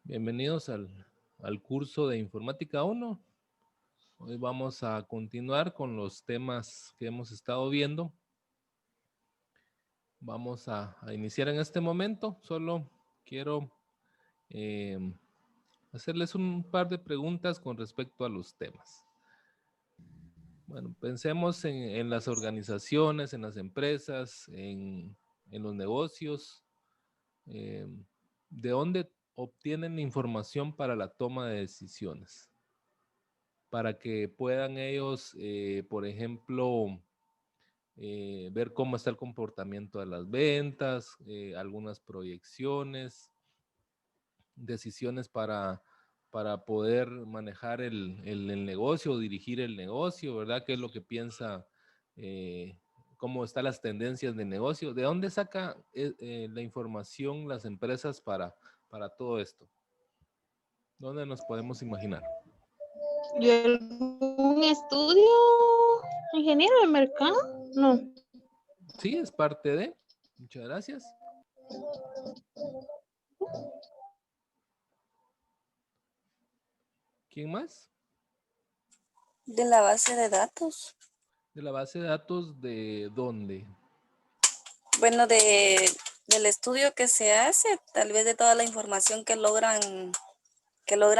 Bienvenidos al curso de Informática 1. Hoy vamos a continuar con los temas que hemos estado viendo. Vamos a iniciar en este momento. Solo quiero hacerles un par de preguntas con respecto a los temas. Bueno, pensemos en las organizaciones, en las empresas, en los negocios. ¿De dónde obtienen información para la toma de decisiones? Para que puedan ellos, por ejemplo, ver cómo está el comportamiento de las ventas, algunas proyecciones, decisiones para poder manejar el negocio, dirigir el negocio, ¿verdad? ¿Qué es lo que piensa? eh, ¿Cómo están las tendencias de negocio? ¿De dónde saca la información las empresas para todo esto? ¿Dónde nos podemos imaginar? ¿Y algún estudio? ¿Ingeniero de mercado? No. Sí, es parte de. Muchas gracias. ¿Quién más? De la base de datos. ¿De la base de datos de dónde? Bueno, del estudio que se hace, tal vez de toda la información que logran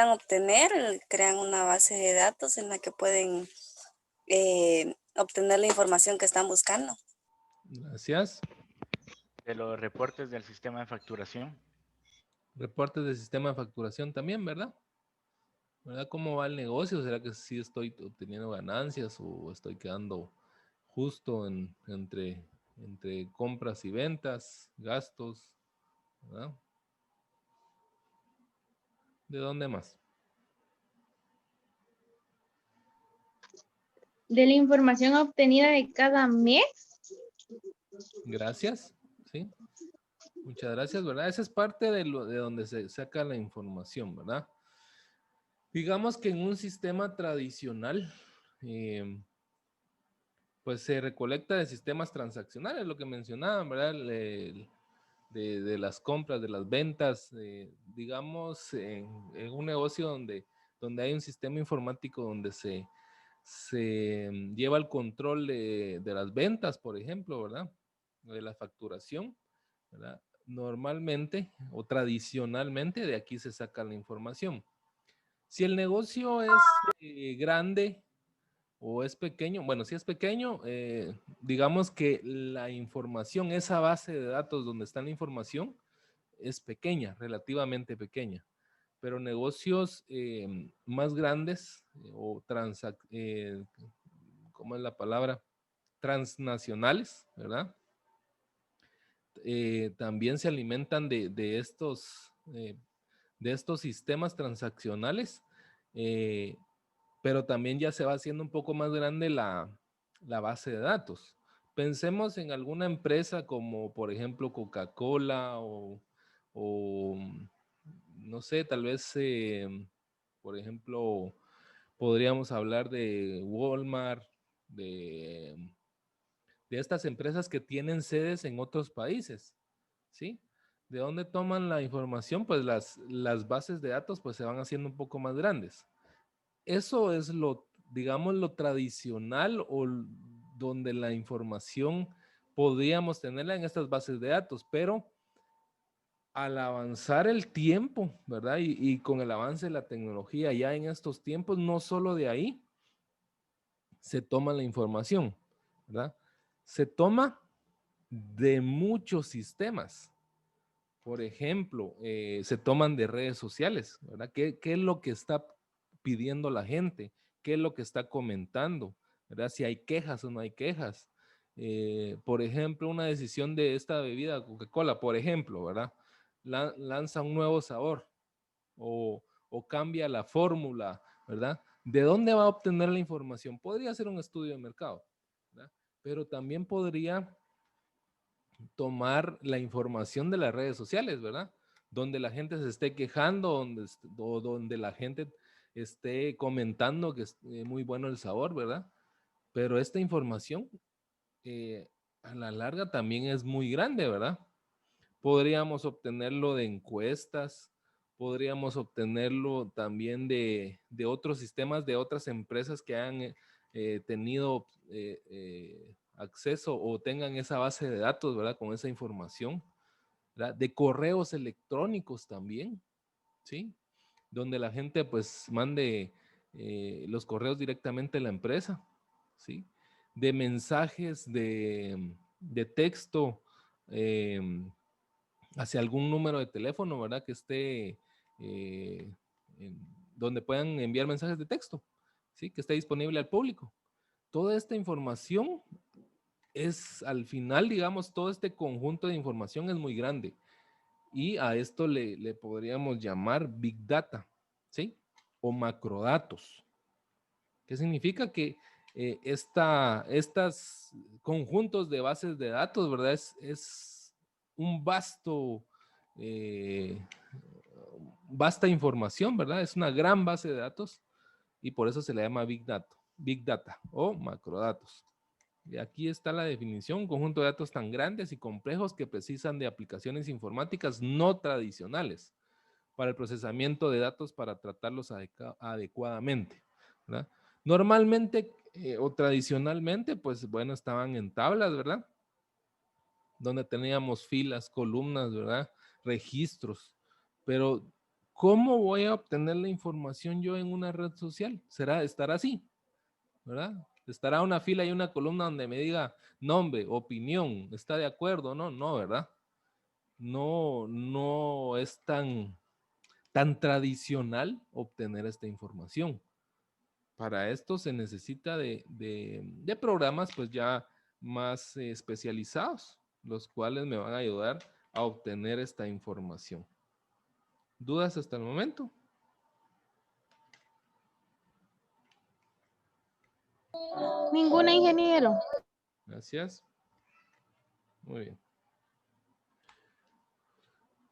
obtener, crean una base de datos en la que pueden obtener la información que están buscando. Gracias. De los reportes del sistema de facturación. Reportes del sistema de facturación también, ¿verdad? ¿Verdad? ¿Cómo va el negocio? ¿Será que sí estoy obteniendo ganancias o estoy quedando justo entre compras y ventas, gastos? ¿Verdad? ¿De dónde más? De la información obtenida de cada mes. Gracias. Sí. Muchas gracias, ¿verdad? Esa es parte de donde se saca la información, ¿verdad? Digamos que en un sistema tradicional, pues se recolecta de sistemas transaccionales, lo que mencionaban, ¿verdad? De las compras, de las ventas, digamos, en un negocio donde hay un sistema informático donde se lleva el control de las ventas, por ejemplo, ¿verdad? De la facturación, ¿verdad? Normalmente o tradicionalmente de aquí se saca la información. Si el negocio es grande o es pequeño, bueno, si es pequeño, digamos que la información, esa base de datos donde está la información, es pequeña, relativamente pequeña. Pero negocios más grandes o ¿cómo es la palabra? Transnacionales, ¿verdad? También se alimentan de estos sistemas transaccionales, pero también ya se va haciendo un poco más grande la base de datos. Pensemos en alguna empresa como por ejemplo Coca-Cola o no sé, tal vez, por ejemplo, podríamos hablar de Walmart, de estas empresas que tienen sedes en otros países, ¿sí? ¿De dónde toman la información? Pues las bases de datos pues se van haciendo un poco más grandes. Eso es digamos, lo tradicional o donde la información podríamos tenerla en estas bases de datos, pero al avanzar el tiempo, ¿verdad? Y con el avance de la tecnología ya en estos tiempos, no solo de ahí se toma la información, ¿verdad? Se toma de muchos sistemas. Por ejemplo, se toman de redes sociales, ¿verdad? ¿Qué es lo que está pidiendo la gente? ¿Qué es lo que está comentando? ¿Verdad? Si hay quejas o no hay quejas. Por ejemplo, una decisión de esta bebida Coca-Cola, por ejemplo, ¿verdad? Lanza un nuevo sabor o cambia la fórmula, ¿verdad? ¿De dónde va a obtener la información? Podría ser un estudio de mercado, ¿verdad? Pero también podría tomar la información de las redes sociales, ¿verdad? Donde la gente se esté quejando, donde la gente esté comentando que es muy bueno el sabor, ¿verdad? Pero esta información a la larga también es muy grande, ¿verdad? Podríamos obtenerlo de encuestas, podríamos obtenerlo también de otros sistemas, de otras empresas que han tenido acceso o tengan esa base de datos, ¿verdad? Con esa información, ¿verdad? De correos electrónicos también, ¿sí? Donde la gente pues mande los correos directamente a la empresa, ¿sí? De mensajes de texto hacia algún número de teléfono, ¿verdad? Que esté donde puedan enviar mensajes de texto, ¿sí? Que esté disponible al público. Toda esta información es, al final, digamos, todo este conjunto de información es muy grande. Y a esto le podríamos llamar Big Data, ¿sí? O macrodatos. ¿Qué significa? Que estas conjuntos de bases de datos, ¿verdad? Es un vasta información, ¿verdad? Es una gran base de datos y por eso se le llama Big Data o macrodatos. Y aquí está la definición: un conjunto de datos tan grandes y complejos que precisan de aplicaciones informáticas no tradicionales para el procesamiento de datos para tratarlos adecuadamente, ¿verdad? Normalmente o tradicionalmente, pues bueno, estaban en tablas, ¿verdad? Donde teníamos filas, columnas, ¿verdad? Registros. Pero, ¿cómo voy a obtener la información yo en una red social? Estará así, ¿verdad? Estará una fila y una columna donde me diga nombre, opinión, ¿está de acuerdo? No, no, ¿verdad? No es tan tradicional obtener esta información. Para esto se necesita de programas pues ya más especializados, los cuales me van a ayudar a obtener esta información. ¿Dudas hasta el momento? Ninguna, ingeniero. Gracias. Muy bien.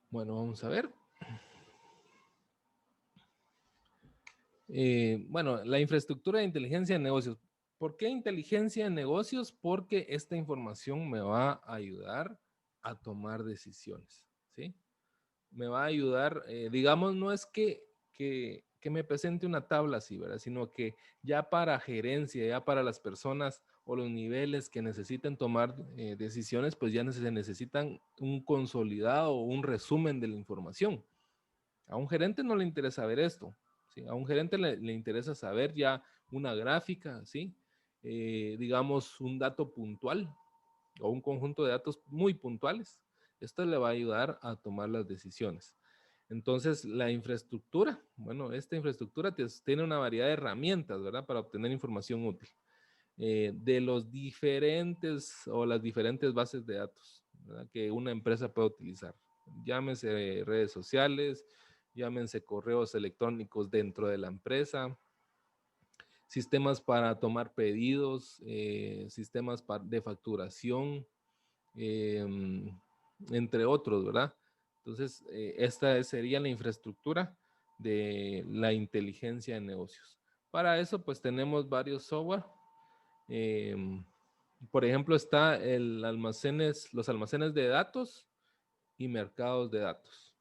Bueno, vamos a ver. Bueno, la infraestructura de inteligencia de negocios. ¿Por qué inteligencia de negocios? Porque esta información me va a ayudar a tomar decisiones, ¿sí? Me va a ayudar, digamos, no es que me presente una tabla así, ¿verdad? Sino que ya para gerencia, ya para las personas o los niveles que necesiten tomar decisiones, pues ya se necesitan un consolidado o un resumen de la información. A un gerente no le interesa ver esto, ¿sí? A un gerente le interesa saber ya una gráfica, ¿sí? Digamos, un dato puntual o un conjunto de datos muy puntuales. Esto le va a ayudar a tomar las decisiones. Entonces, la infraestructura, bueno, esta infraestructura tiene una variedad de herramientas, ¿verdad? Para obtener información útil de los diferentes o las diferentes bases de datos, ¿verdad? Que una empresa puede utilizar. Llámese redes sociales, llámense correos electrónicos dentro de la empresa, sistemas para tomar pedidos, sistemas de facturación, entre otros, ¿verdad? Entonces, esta sería la infraestructura de la inteligencia de negocios. Para eso, pues tenemos varios software. Por ejemplo, está los almacenes de datos y mercados de datos.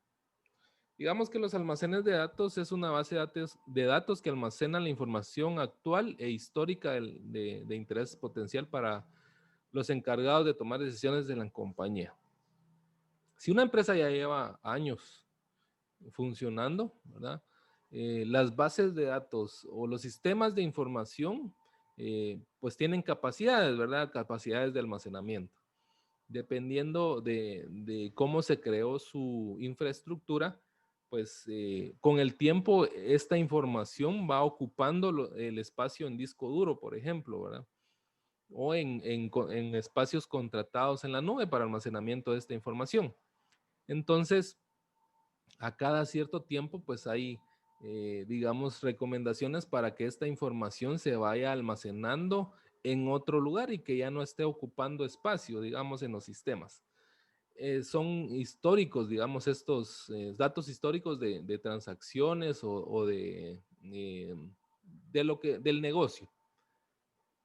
Digamos que los almacenes de datos es una base de datos que almacena la información actual e histórica de interés potencial para los encargados de tomar decisiones de la compañía. Si una empresa ya lleva años funcionando, ¿verdad? Las bases de datos o los sistemas de información, pues tienen capacidades, ¿verdad? Capacidades de almacenamiento. Dependiendo de cómo se creó su infraestructura, pues con el tiempo esta información va ocupando el espacio en disco duro, por ejemplo, ¿verdad? O en espacios contratados en la nube para almacenamiento de esta información. Entonces, a cada cierto tiempo, pues hay, digamos, recomendaciones para que esta información se vaya almacenando en otro lugar y que ya no esté ocupando espacio, digamos, en los sistemas. Son históricos, digamos, estos datos históricos de transacciones o del negocio.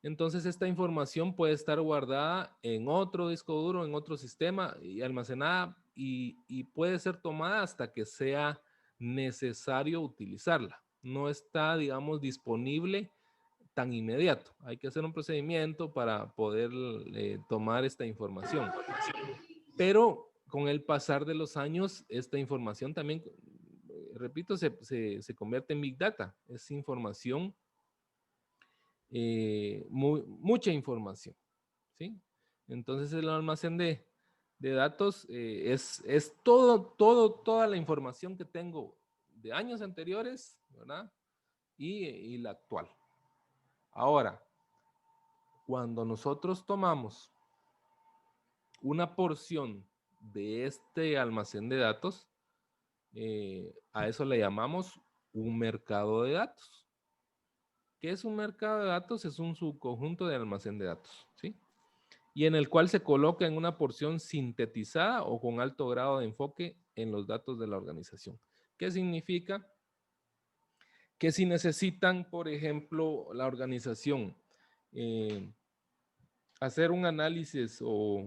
Entonces, esta información puede estar guardada en otro disco duro, en otro sistema y almacenada y puede ser tomada hasta que sea necesario utilizarla. No está, digamos, disponible tan inmediato. Hay que hacer un procedimiento para poder tomar esta información. Pero con el pasar de los años, esta información también, repito, se convierte en Big Data. Es información, mucha información, ¿sí? Entonces el almacén de datos es toda la información que tengo de años anteriores, ¿verdad? Y la actual. Ahora, cuando nosotros tomamos una porción de este almacén de datos, a eso le llamamos un mercado de datos. ¿Qué es un mercado de datos? Es un subconjunto de almacén de datos, ¿sí? Y en el cual se coloca en una porción sintetizada o con alto grado de enfoque en los datos de la organización. ¿Qué significa? Que si necesitan, por ejemplo, la organización hacer un análisis o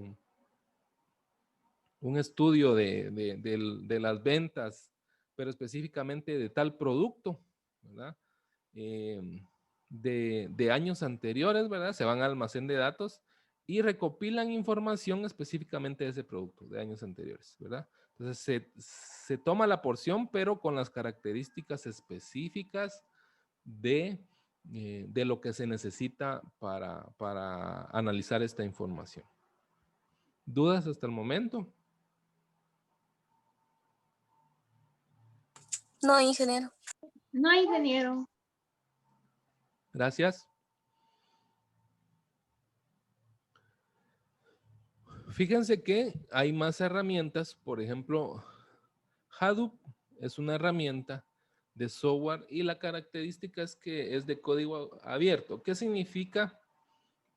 un estudio de las ventas, pero específicamente de tal producto, ¿verdad? De años anteriores, ¿verdad? Se van al almacén de datos y recopilan información específicamente de ese producto de años anteriores, ¿verdad? Entonces se toma la porción, pero con las características específicas de lo que se necesita para analizar esta información. ¿Dudas hasta el momento? No, ingeniero. No, ingeniero. Gracias. Fíjense que hay más herramientas, por ejemplo, Hadoop es una herramienta de software y la característica es que es de código abierto. ¿Qué significa?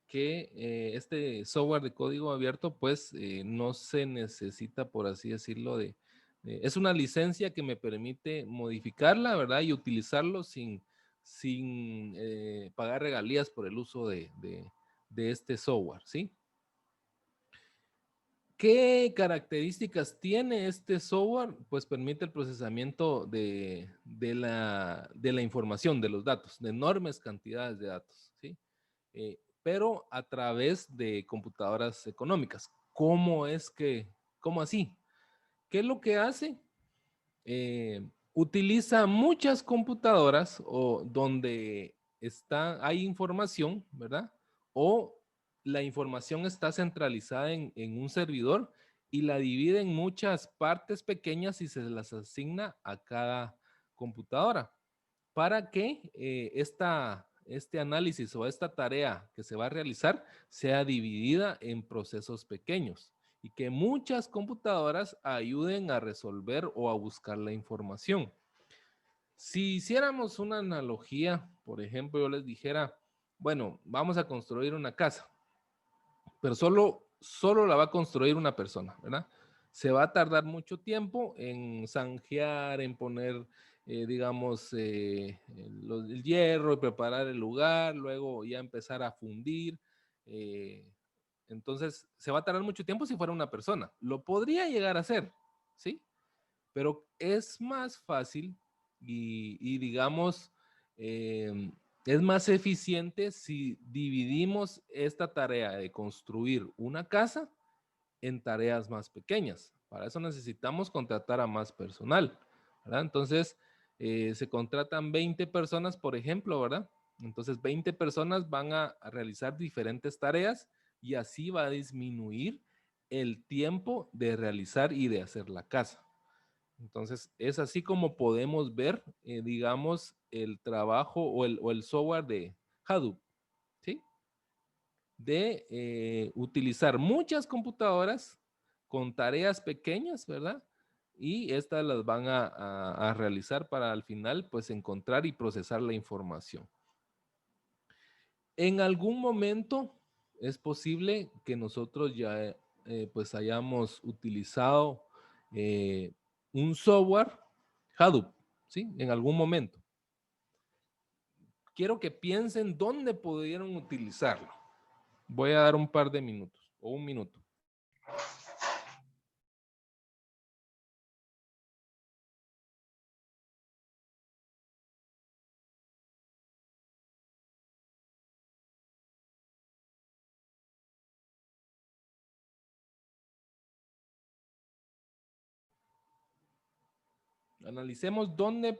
Que este software de código abierto pues no se necesita, por así decirlo, es una licencia que me permite modificarla, ¿verdad? Y utilizarlo sin pagar regalías por el uso de este software, ¿sí? ¿Qué características tiene este software? Pues permite el procesamiento de la información, de los datos, de enormes cantidades de datos, ¿sí? Pero a través de computadoras económicas. ¿Cómo así? ¿Qué es lo que hace? Utiliza muchas computadoras o donde hay información, ¿verdad? O la información está centralizada en un servidor y la divide en muchas partes pequeñas y se las asigna a cada computadora para que este análisis o esta tarea que se va a realizar sea dividida en procesos pequeños y que muchas computadoras ayuden a resolver o a buscar la información. Si hiciéramos una analogía, por ejemplo, yo les dijera, bueno, vamos a construir una casa, pero solo la va a construir una persona, ¿verdad? Se va a tardar mucho tiempo en zanjear, en poner, digamos, el hierro y preparar el lugar, luego ya empezar a fundir. Entonces, se va a tardar mucho tiempo si fuera una persona. Lo podría llegar a hacer, ¿sí? Pero es más fácil y digamos, es más eficiente si dividimos esta tarea de construir una casa en tareas más pequeñas. Para eso necesitamos contratar a más personal, ¿verdad? Entonces, se contratan 20 personas, por ejemplo, ¿verdad? Entonces, 20 personas van a realizar diferentes tareas y así va a disminuir el tiempo de realizar y de hacer la casa. Entonces, es así como podemos ver, digamos, el trabajo o el software de Hadoop, ¿sí? De utilizar muchas computadoras con tareas pequeñas, ¿verdad? Y estas las van a realizar para al final, pues, encontrar y procesar la información. En algún momento es posible que nosotros ya, pues, hayamos utilizado un software Hadoop, ¿sí? En algún momento. Quiero que piensen dónde pudieron utilizarlo. Voy a dar un par de minutos o un minuto. analicemos dónde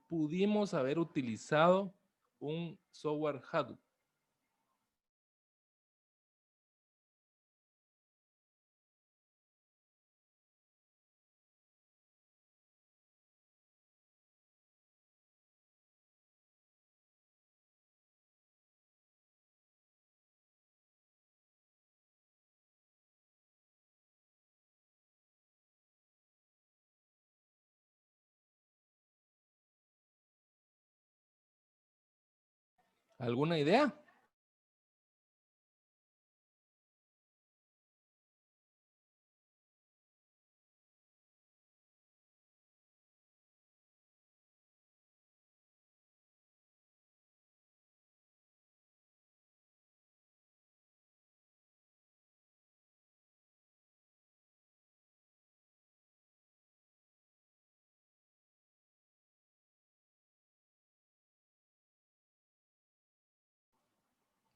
pudimos haber utilizado un software Hadoop. ¿Alguna idea?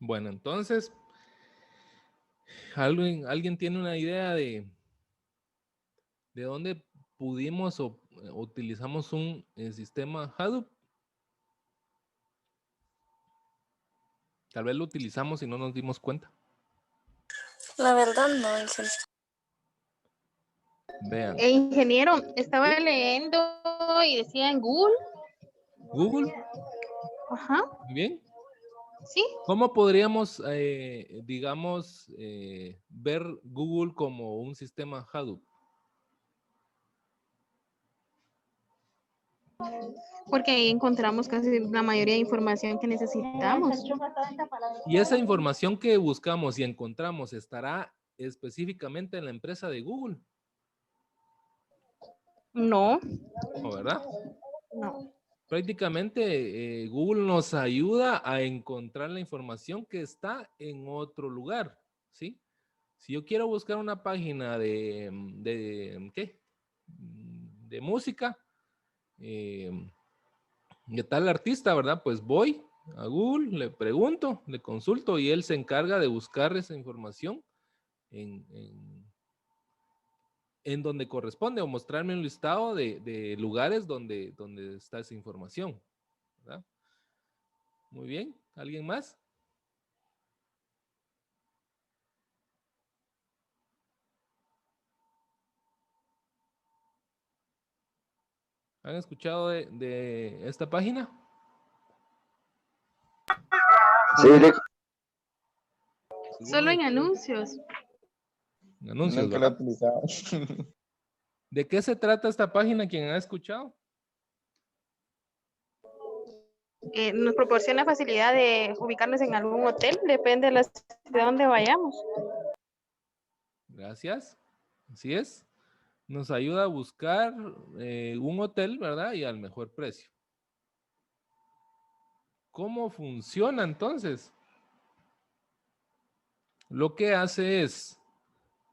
Bueno, entonces, ¿alguien tiene una idea de dónde pudimos o utilizamos un sistema Hadoop? Tal vez lo utilizamos y no nos dimos cuenta. La verdad no, ingeniero. Vean. Ingeniero, estaba leyendo y decía en Google. Google, Ajá, muy bien. sí. ¿Cómo podríamos, digamos, ver Google como un sistema Hadoop? Porque ahí encontramos casi la mayoría de información que necesitamos. Y esa información que buscamos y encontramos estará específicamente en la empresa de Google, No, ¿no, verdad? no. Prácticamente Google nos ayuda a encontrar la información que está en otro lugar, ¿sí? Si yo quiero buscar una página ¿qué? De música, de tal artista, ¿verdad? Pues voy a Google, le pregunto, le consulto y él se encarga de buscar esa información en, en donde corresponde o mostrarme un listado de lugares donde está esa información, ¿verdad? Muy bien. ¿Alguien más? ¿Han escuchado de esta página? Sí, Solo en anuncios. Anuncios, nunca lo he ¿verdad? utilizado. ¿De qué se trata esta página? ¿Quién ha escuchado? Nos proporciona facilidad de ubicarnos en algún hotel, depende de dónde vayamos. Gracias. Así es. Nos ayuda a buscar un hotel, ¿verdad? Y al mejor precio. ¿Cómo funciona entonces? Lo que hace es,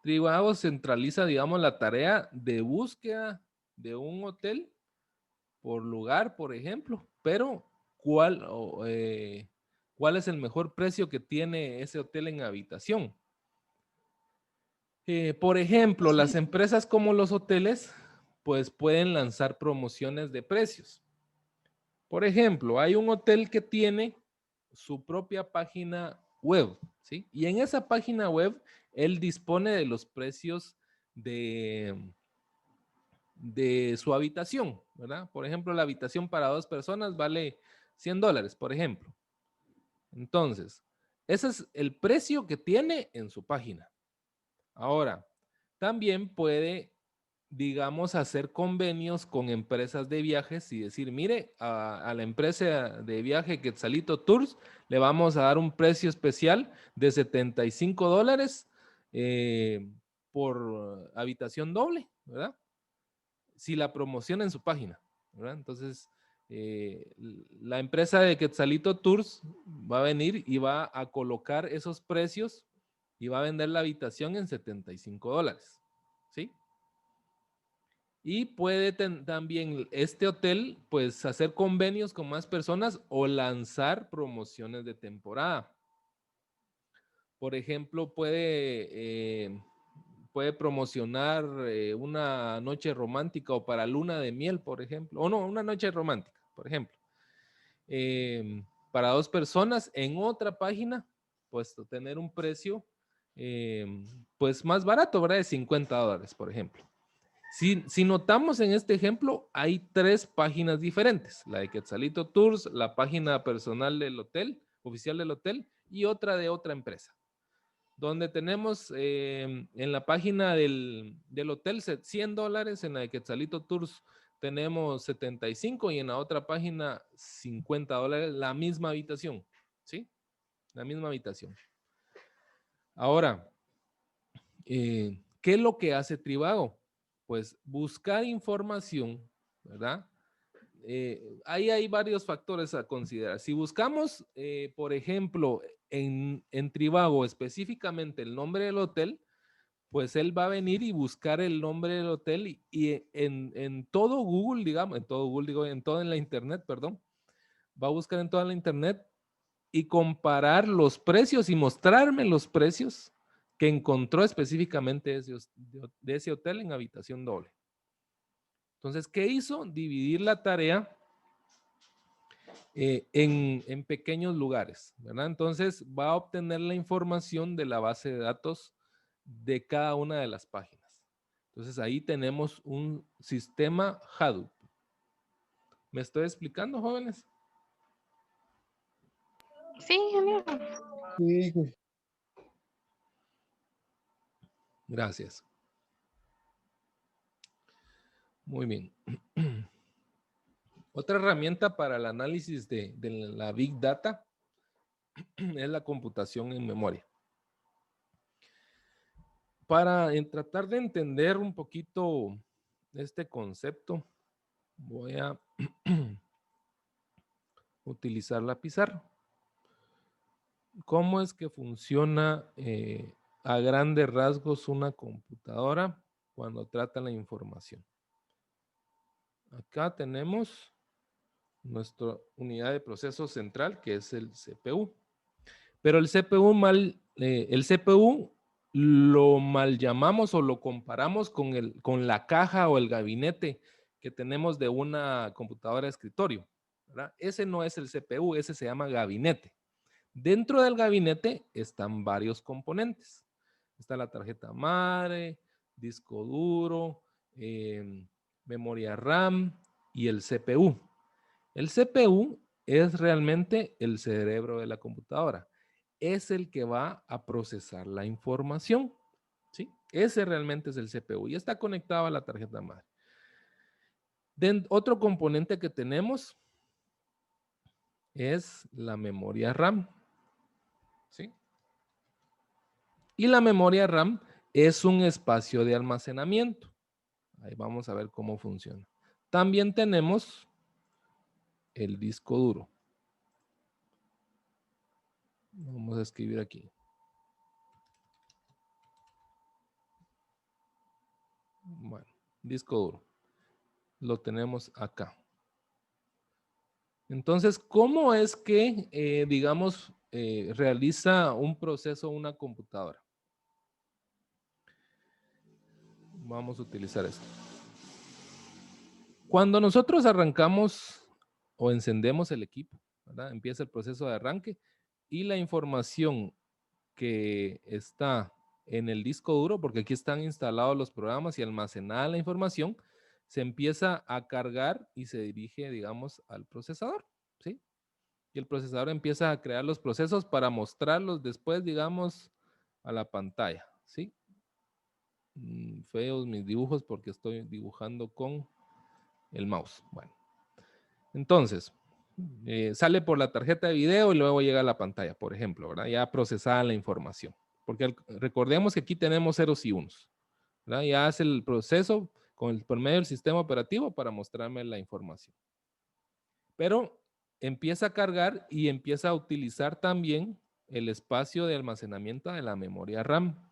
Trivago centraliza, digamos, la tarea de búsqueda de un hotel por lugar, por ejemplo, pero ¿cuál es el mejor precio que tiene ese hotel en habitación? Por ejemplo, las empresas como los hoteles, pues pueden lanzar promociones de precios. Por ejemplo, hay un hotel que tiene su propia página web, ¿sí? Y en esa página web, él dispone de los precios de su habitación, ¿verdad? Por ejemplo, la habitación para 2 personas vale $100, por ejemplo. Entonces, ese es el precio que tiene en su página. Ahora, también puede, digamos, hacer convenios con empresas de viajes y decir, mire, a la empresa de viaje Quetzalito Tours le vamos a dar un precio especial de $75 por habitación doble, ¿verdad? Si la promociona en su página, ¿verdad? Entonces, la empresa de Quetzalito Tours va a venir y va a colocar esos precios y va a vender la habitación en $75, ¿sí? Y puede también este hotel, pues, hacer convenios con más personas o lanzar promociones de temporada. Por ejemplo, puede puede promocionar una noche romántica o para luna de miel, por ejemplo, o no, una noche romántica, por ejemplo, para 2 personas en otra página, pues tener un precio pues más barato, ¿verdad? De $50, por ejemplo. Si notamos en este ejemplo, hay 3 páginas diferentes, la de Quetzalito Tours, la página personal del hotel, oficial del hotel, y otra de otra empresa, donde tenemos en la página del hotel $100, en la de Quetzalito Tours tenemos 75 y en la otra página $50, la misma habitación, ¿sí? La misma habitación. Ahora, ¿qué es lo que hace Trivago? Pues buscar información, ¿verdad? Ahí hay varios factores a considerar. Si buscamos, por ejemplo, en Trivago específicamente el nombre del hotel, pues él va a venir y buscar el nombre del hotel y en todo Google, digamos, en todo Google, digo, en toda la internet, perdón, va a buscar en toda la internet y comparar los precios y mostrarme los precios que encontró específicamente de ese hotel en habitación doble. Entonces, ¿qué hizo? Dividir la tarea en pequeños lugares, ¿verdad? Entonces, va a obtener la información de la base de datos de cada una de las páginas. Entonces, ahí tenemos un sistema Hadoop. ¿Me estoy explicando, jóvenes? Sí, ingeniero. Sí, Gracias. Muy bien. Otra herramienta para el análisis de la Big Data es la computación en memoria. Para tratar de entender un poquito este concepto, voy a utilizar la pizarra. ¿Cómo es que funciona a grandes rasgos una computadora cuando trata la información? Acá tenemos nuestra unidad de proceso central, que es el CPU. Pero el CPU lo mal llamamos o lo comparamos con la caja o el gabinete que tenemos de una computadora de escritorio, ¿verdad? Ese no es el CPU, ese se llama gabinete. Dentro del gabinete están varios componentes. Está la tarjeta madre, disco duro, memoria RAM y el CPU. El CPU es realmente el cerebro de la computadora. Es el que va a procesar la información, ¿sí? Ese realmente es el CPU y está conectado a la tarjeta madre. Otro componente que tenemos es la memoria RAM, ¿sí? Y la memoria RAM es un espacio de almacenamiento. Ahí vamos a ver cómo funciona. También tenemos el disco duro. Vamos a escribir aquí. Bueno, disco duro. Lo tenemos acá. Entonces, ¿cómo es que, digamos, realiza un proceso una computadora? Vamos a utilizar esto. Cuando nosotros arrancamos o encendemos el equipo, ¿verdad? Empieza el proceso de arranque y la información que está en el disco duro, porque aquí están instalados los programas y almacenada la información, se empieza a cargar y se dirige, digamos, al procesador, ¿sí? Y el procesador empieza a crear los procesos para mostrarlos después, digamos, a la pantalla, ¿sí? Feos mis dibujos porque estoy dibujando con el mouse. Bueno, entonces, sale por la tarjeta de video y luego llega a la pantalla, por ejemplo, ¿verdad? Ya procesada la información. Porque recordemos que aquí tenemos ceros y unos, ¿verdad? Ya hace el proceso por medio del sistema operativo para mostrarme la información. Pero empieza a cargar y empieza a utilizar también el espacio de almacenamiento de la memoria RAM.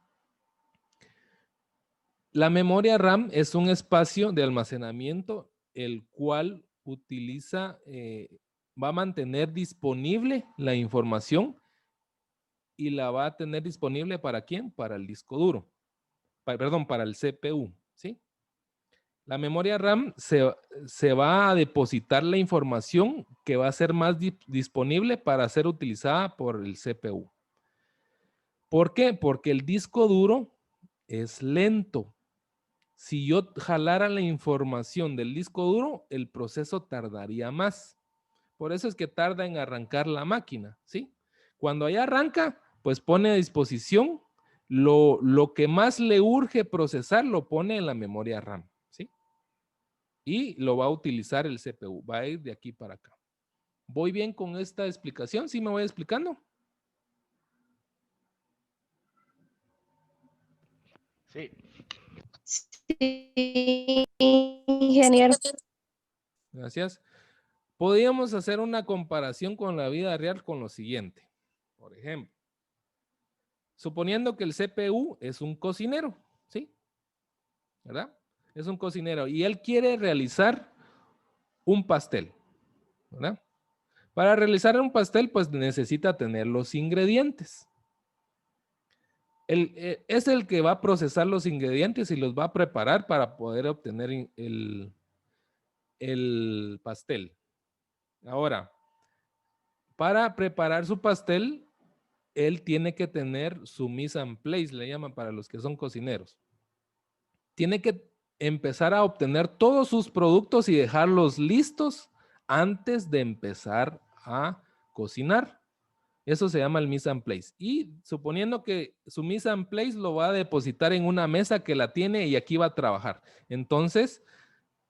La memoria RAM es un espacio de almacenamiento el cual utiliza, va a mantener disponible la información y la va a tener disponible ¿para quién? Para el disco duro. para el CPU, ¿sí? La memoria RAM se va a depositar la información que va a ser más disponible para ser utilizada por el CPU. ¿Por qué? Porque el disco duro es lento. Si yo jalara la información del disco duro, el proceso tardaría más. Por eso es que tarda en arrancar la máquina, ¿sí? Cuando ya arranca, pues pone a disposición lo que más le urge procesar, lo pone en la memoria RAM, ¿sí? Y lo va a utilizar el CPU, va a ir de aquí para acá. ¿Voy bien con esta explicación? ¿Sí me voy explicando? Sí. Sí, ingeniero. Gracias. Podríamos hacer una comparación con la vida real con lo siguiente. Por ejemplo, suponiendo que el CPU es un cocinero, ¿sí? ¿Verdad? Es un cocinero y él quiere realizar un pastel, ¿verdad? Para realizar un pastel, pues necesita tener los ingredientes. Es el que va a procesar los ingredientes y los va a preparar para poder obtener el pastel. Ahora, para preparar su pastel, él tiene que tener su mise en place, le llaman para los que son cocineros. Tiene que empezar a obtener todos sus productos y dejarlos listos antes de empezar a cocinar. Eso se llama el mise en place. Y suponiendo que su mise en place lo va a depositar en una mesa que la tiene y aquí va a trabajar. Entonces,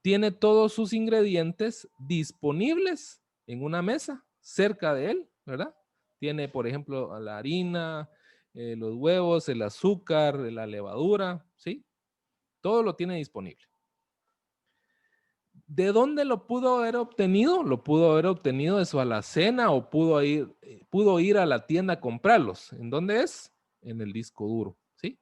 tiene todos sus ingredientes disponibles en una mesa cerca de él, ¿verdad? Tiene, por ejemplo, la harina, los huevos, el azúcar, la levadura, ¿sí? Todo lo tiene disponible. ¿De dónde lo pudo haber obtenido? Lo pudo haber obtenido de su alacena o pudo ir a la tienda a comprarlos. ¿En dónde es? En el disco duro, ¿sí?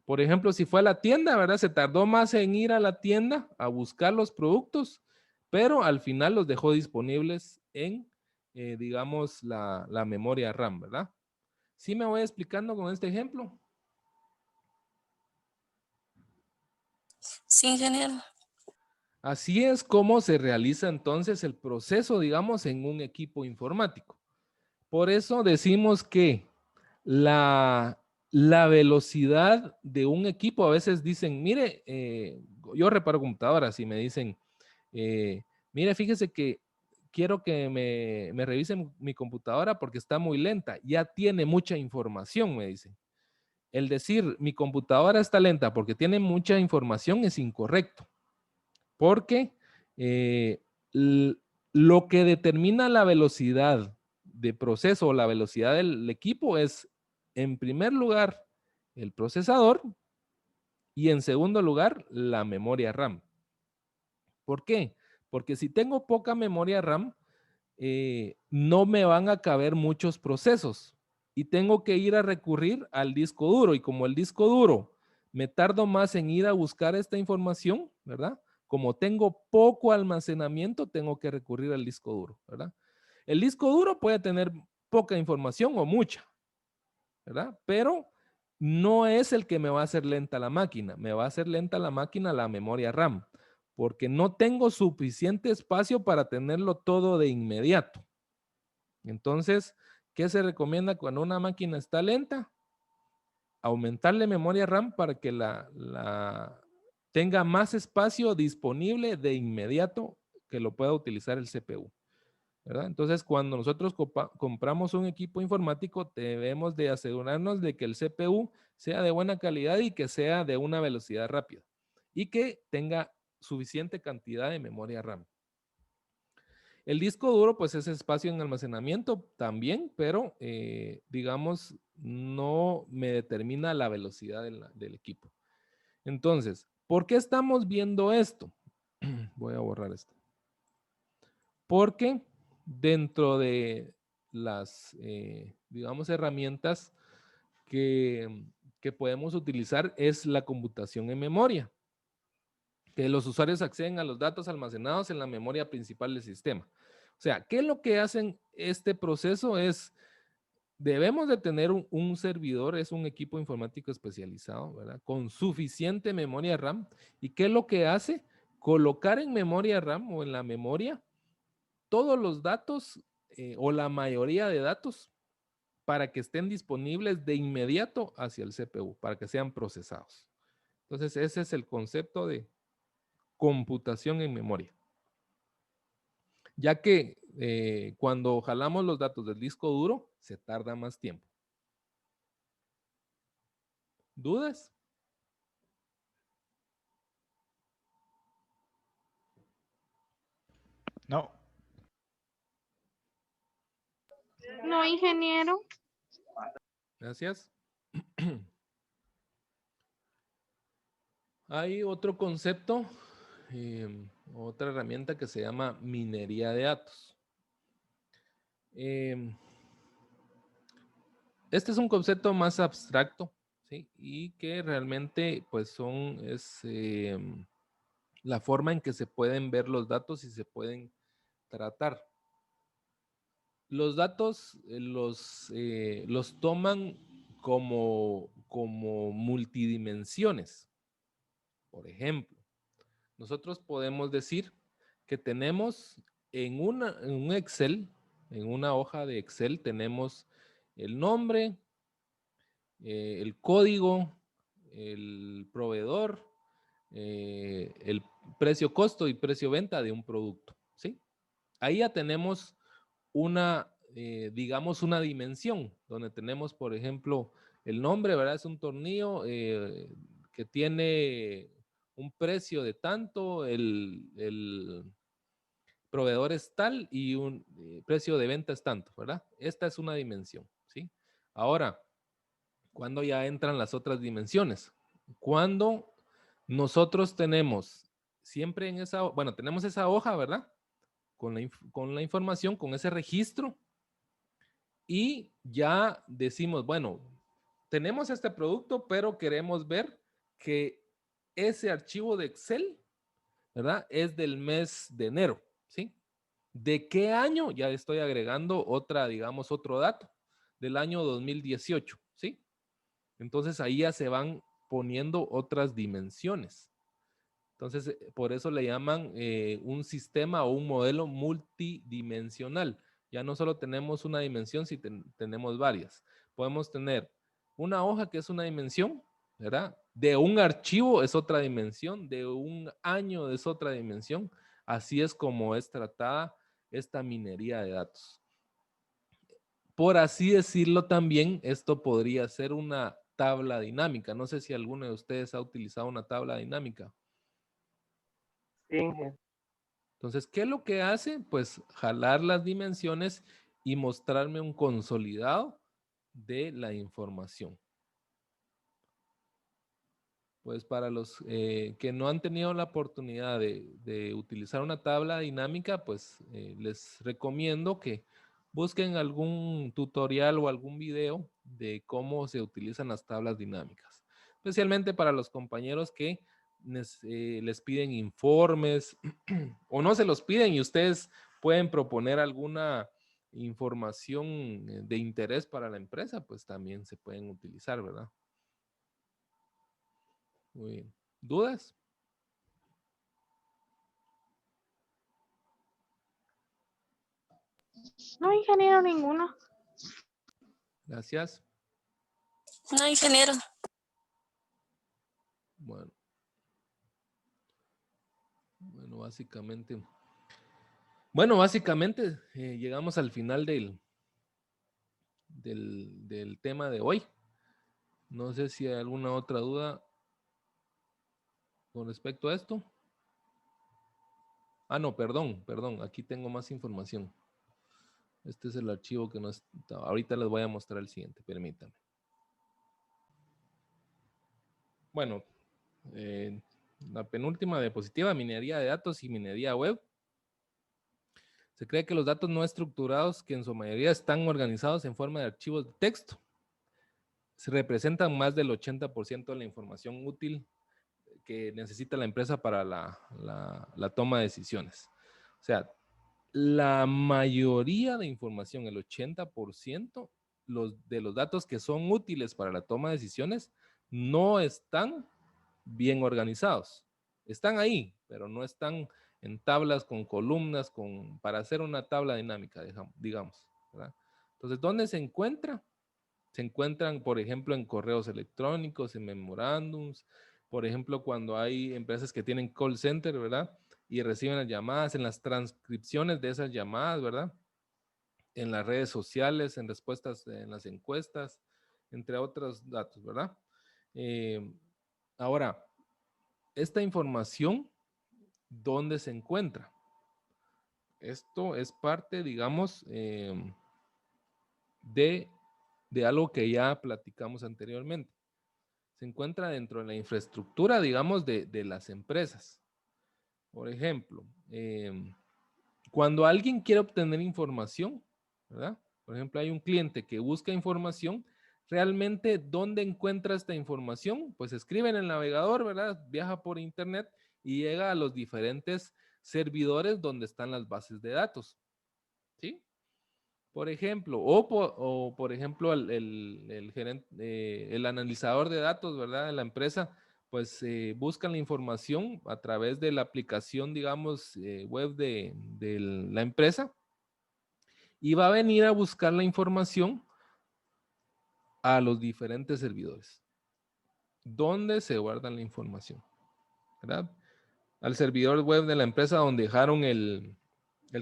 Por ejemplo, si fue a la tienda, ¿verdad? Se tardó más en ir a la tienda a buscar los productos, pero al final los dejó disponibles en, digamos, la memoria RAM, ¿verdad? ¿Sí me voy explicando con este ejemplo? Sí, ingeniero. Así es como se realiza entonces el proceso, digamos, en un equipo informático. Por eso decimos que la velocidad de un equipo, a veces dicen, mire, yo reparo computadoras y me dicen, mire, fíjese que quiero que me revisen mi computadora porque está muy lenta, ya tiene mucha información, me dicen. El decir mi computadora está lenta porque tiene mucha información es incorrecto, porque eh, lo que determina la velocidad de proceso o la velocidad del equipo es, en primer lugar, el procesador y en segundo lugar, la memoria RAM. ¿Por qué? Porque si tengo poca memoria RAM, no me van a caber muchos procesos y tengo que ir a recurrir al disco duro. Y como el disco duro me tardo más en ir a buscar esta información, ¿verdad? Como tengo poco almacenamiento, tengo que recurrir al disco duro, ¿verdad? El disco duro puede tener poca información o mucha, ¿verdad? Pero no es el que me va a hacer lenta la máquina. Me va a hacer lenta la máquina la memoria RAM, porque no tengo suficiente espacio para tenerlo todo de inmediato. Entonces, ¿qué se recomienda cuando una máquina está lenta? Aumentarle memoria RAM para que tenga más espacio disponible de inmediato que lo pueda utilizar el CPU, ¿verdad? Entonces, cuando nosotros compramos un equipo informático, debemos de asegurarnos de que el CPU sea de buena calidad y que sea de una velocidad rápida y que tenga suficiente cantidad de memoria RAM. El disco duro, pues es espacio en almacenamiento también, pero digamos, no me determina la velocidad del equipo. Entonces, ¿por qué estamos viendo esto? Voy a borrar esto. Porque dentro de las, digamos, herramientas que podemos utilizar es la computación en memoria, que los usuarios acceden a los datos almacenados en la memoria principal del sistema. O sea, ¿qué es lo que hacen este proceso? Es Debemos de tener un servidor, es un equipo informático especializado, ¿verdad? Con suficiente memoria RAM. ¿Y qué es lo que hace? Colocar en memoria RAM o en la memoria todos los datos o la mayoría de datos para que estén disponibles de inmediato hacia el CPU, para que sean procesados. Entonces, ese es el concepto de computación en memoria. Ya que cuando jalamos los datos del disco duro, se tarda más tiempo. ¿Dudas? No. No, ingeniero. Gracias. Hay otro concepto, otra herramienta que se llama minería de datos. Este es un concepto más abstracto, ¿sí? Y que realmente pues es la forma en que se pueden ver los datos y se pueden tratar. Los datos los toman como multidimensiones. Por ejemplo, nosotros podemos decir que tenemos en un Excel, en una hoja de Excel, tenemos el nombre, el código, el proveedor, el precio costo y precio venta de un producto, ¿sí? Ahí ya tenemos digamos, una dimensión, donde tenemos, por ejemplo, el nombre, ¿verdad? Es un tornillo que tiene un precio de tanto, el proveedor es tal y un precio de venta es tanto, ¿verdad? Esta es una dimensión, ¿sí? Ahora, ¿cuándo ya entran las otras dimensiones? Cuando nosotros tenemos siempre tenemos esa hoja, ¿verdad? Con la información, con ese registro, y ya decimos, bueno, tenemos este producto, pero queremos ver que ese archivo de Excel, ¿verdad? Es del mes de enero, ¿sí? ¿De qué año? Ya estoy agregando digamos, otro dato, del año 2018, ¿sí? Entonces ahí ya se van poniendo otras dimensiones. Entonces, por eso le llaman un sistema o un modelo multidimensional. Ya no solo tenemos una dimensión, si tenemos varias. Podemos tener una hoja que es una dimensión, ¿verdad? De un archivo es otra dimensión, de un año es otra dimensión. Así es como es tratada esta minería de datos. Por así decirlo también, esto podría ser una tabla dinámica. No sé si alguno de ustedes ha utilizado una tabla dinámica. Sí, Entonces, ¿qué es lo que hace? Pues jalar las dimensiones y mostrarme un consolidado de la información. Pues para los que no han tenido la oportunidad de utilizar una tabla dinámica, pues les recomiendo que busquen algún tutorial o algún video de cómo se utilizan las tablas dinámicas. Especialmente para los compañeros que les piden informes o no se los piden y ustedes pueden proponer alguna información de interés para la empresa, pues también se pueden utilizar, ¿verdad? Muy bien. ¿Dudas? No, ingeniero, ninguno. Gracias. No, ingeniero. Bueno, básicamente llegamos al final del tema de hoy. No sé si hay alguna otra duda con respecto a esto. Ah, no, perdón. Aquí tengo más información. Este es el archivo que no está. Ahorita les voy a mostrar el siguiente, permítanme. Bueno, la penúltima diapositiva, minería de datos y minería web. Se cree que los datos no estructurados, que en su mayoría están organizados en forma de archivos de texto, se representan más del 80% de la información útil que necesita la empresa para la toma de decisiones. O sea, la mayoría de información, el 80%, de los datos que son útiles para la toma de decisiones no están bien organizados. Están ahí, pero no están en tablas con columnas para hacer una tabla dinámica, digamos, ¿verdad? Entonces, ¿dónde se encuentra? Se encuentran, por ejemplo, en correos electrónicos, en memorándums, por ejemplo, cuando hay empresas que tienen call center, ¿verdad? Y reciben las llamadas, en las transcripciones de esas llamadas, ¿verdad? En las redes sociales, en respuestas en las encuestas, entre otros datos, ¿verdad? Ahora, esta información, ¿dónde se encuentra? Esto es parte, digamos, de algo que ya platicamos anteriormente. Se encuentra dentro de la infraestructura, digamos, de las empresas. Por ejemplo, cuando alguien quiere obtener información, ¿verdad? Por ejemplo, hay un cliente que busca información, realmente, ¿dónde encuentra esta información? Pues escribe en el navegador, ¿verdad? Viaja por internet y llega a los diferentes servidores donde están las bases de datos, ¿sí? Por ejemplo, por ejemplo, el gerente, el analizador de datos, ¿verdad? De la empresa, pues buscan la información a través de la aplicación, digamos, web de la empresa y va a venir a buscar la información a los diferentes servidores. ¿Dónde se guarda la información? ¿Verdad? Al servidor web de la empresa donde dejaron el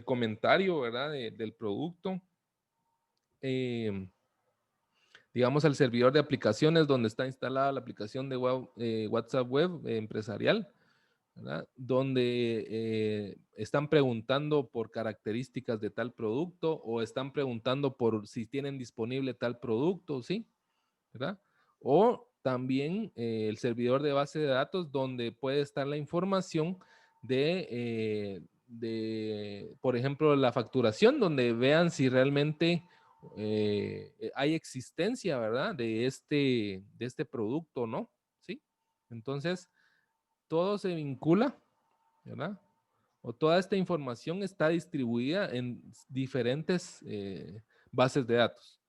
comentario, ¿verdad? Del producto. Digamos, al servidor de aplicaciones donde está instalada la aplicación de WhatsApp web empresarial, ¿verdad? Donde están preguntando por características de tal producto o están preguntando por si tienen disponible tal producto, ¿sí? ¿Verdad? O también el servidor de base de datos donde puede estar la información de, por ejemplo, la facturación, donde vean si realmente hay existencia, ¿verdad? De este producto, ¿no? ¿Sí? Entonces, todo se vincula, ¿verdad? O toda esta información está distribuida en diferentes bases de datos.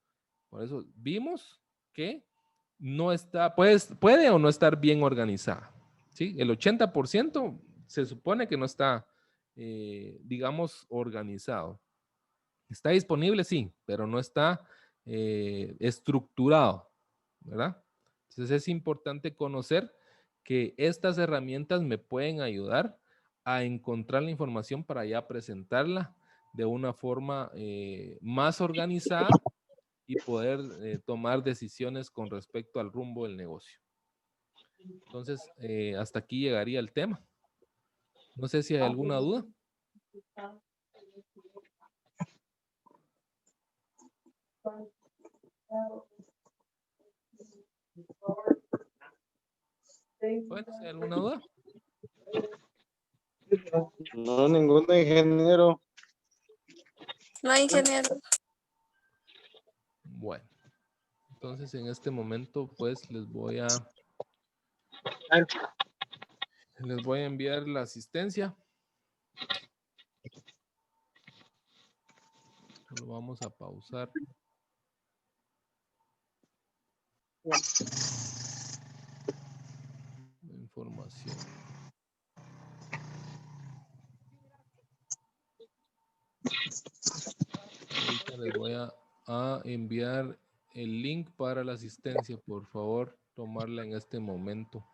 Por eso vimos que no está, puede o no estar bien organizada. ¿Sí? El 80% se supone que no está, digamos, organizado. Está disponible, sí, pero no está estructurado, ¿verdad? Entonces es importante conocer que estas herramientas me pueden ayudar a encontrar la información para ya presentarla de una forma más organizada y poder tomar decisiones con respecto al rumbo del negocio. Entonces, hasta aquí llegaría el tema. No sé si hay alguna duda. Bueno, si hay alguna duda. No, ninguno, ingeniero. No, ingeniero. Bueno, entonces en este momento, pues les voy a enviar la asistencia. Lo vamos a pausar. La información. Ahorita les voy a enviar el link para la asistencia. Por favor, tomarla en este momento.